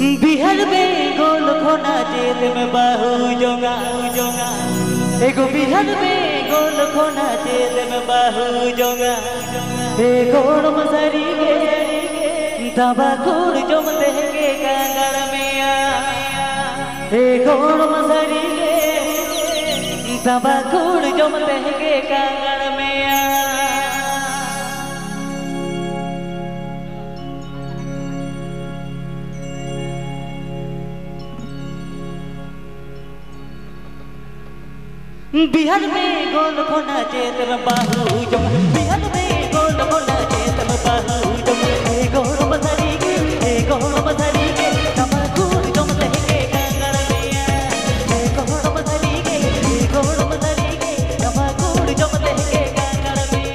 बिहार में गोल खोना जेल में बाहू जोंगा जोंगा एगो बिहार में गोल खोना जेल में बाहू जोंगा गोड़ मसारी के दबा गोड़ जो देंगे कांगड़ में गोड़ मसारी के दबा गोड़ जो देंगे कांगड़ में बिहार में गोल खोना जेल में बाहू जोंगा बिहार में गोल खोना जेल में बाहू जोंगा गोड़ मसारी के गोड़ मसारी के तमाकूर जो देंगे कांगड़ में गोड़ मसारी के तमाकूर जो देंगे कांगड़ में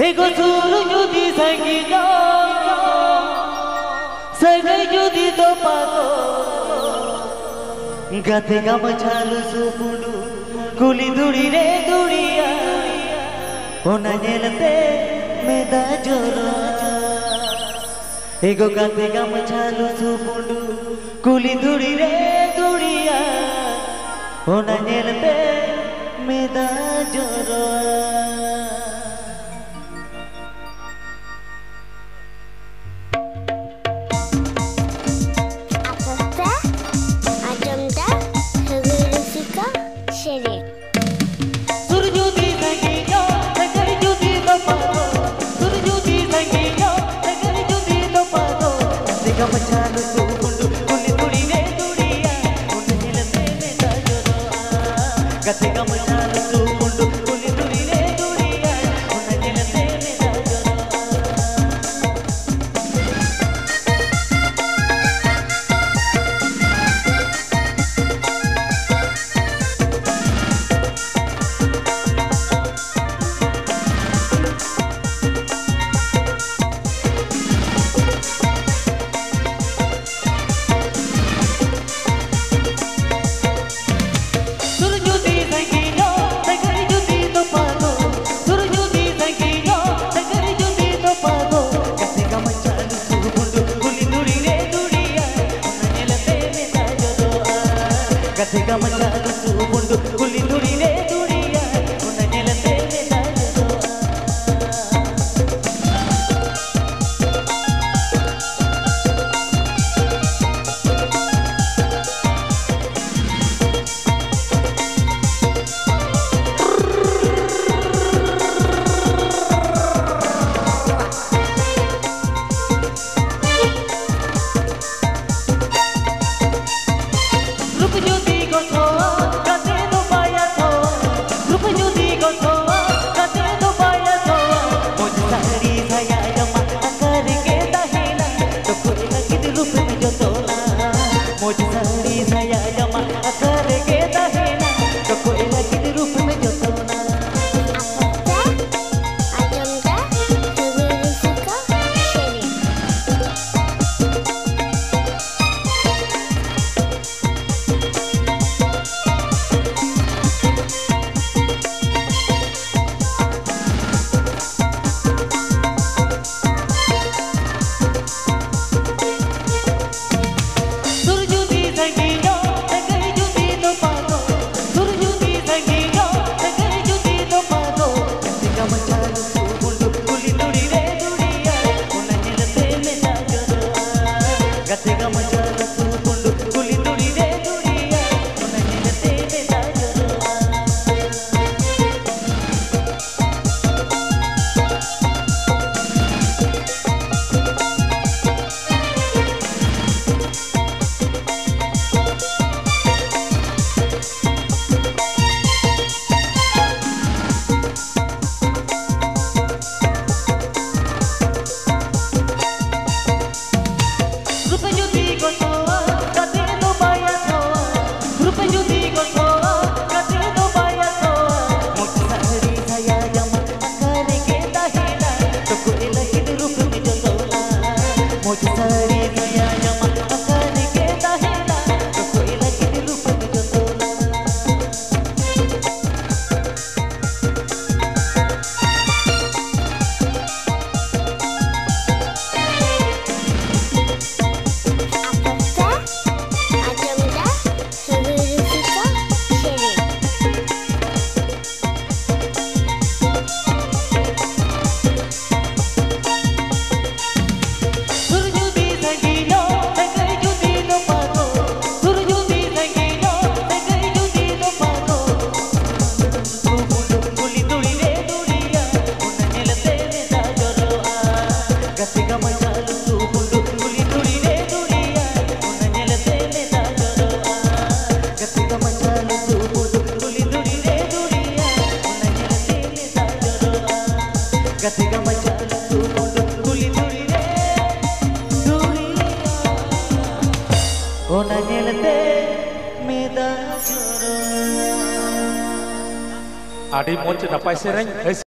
ego suru judi sangiyo sagai judi topago gate gamachalu supundu kuli duri re duriya ona nyelte meda joro ego gate gamachalu supundu kuli duri re duriya ona nyelte meda joro Gamachalu supundu kuli duri re duriya ona nyelte meda joro gate gamachalu supundu kuli duri re duriya ona nyelte meda joro gate gamachalu supundu kuli duri re duriya ona nyelte meda joro मुझे साड़ी साया जमा करके दहेना तो कोई लगी रूप में जो सोना gate gamachalu supundu kuli duri re duriya ona nyelte meda joro मुझे साड़ी साया जमा करके दहेना तो कोई लगी रूप में जो सोना gate gamachalu supundu kuli duri re duriya ona nyelte meda joro gate gamachalu supundu kuli duri re duriya ona nyelte meda joro gate gamachalu supundu kuli duri re duriya ona nyelte meda joro adi moch napay sereng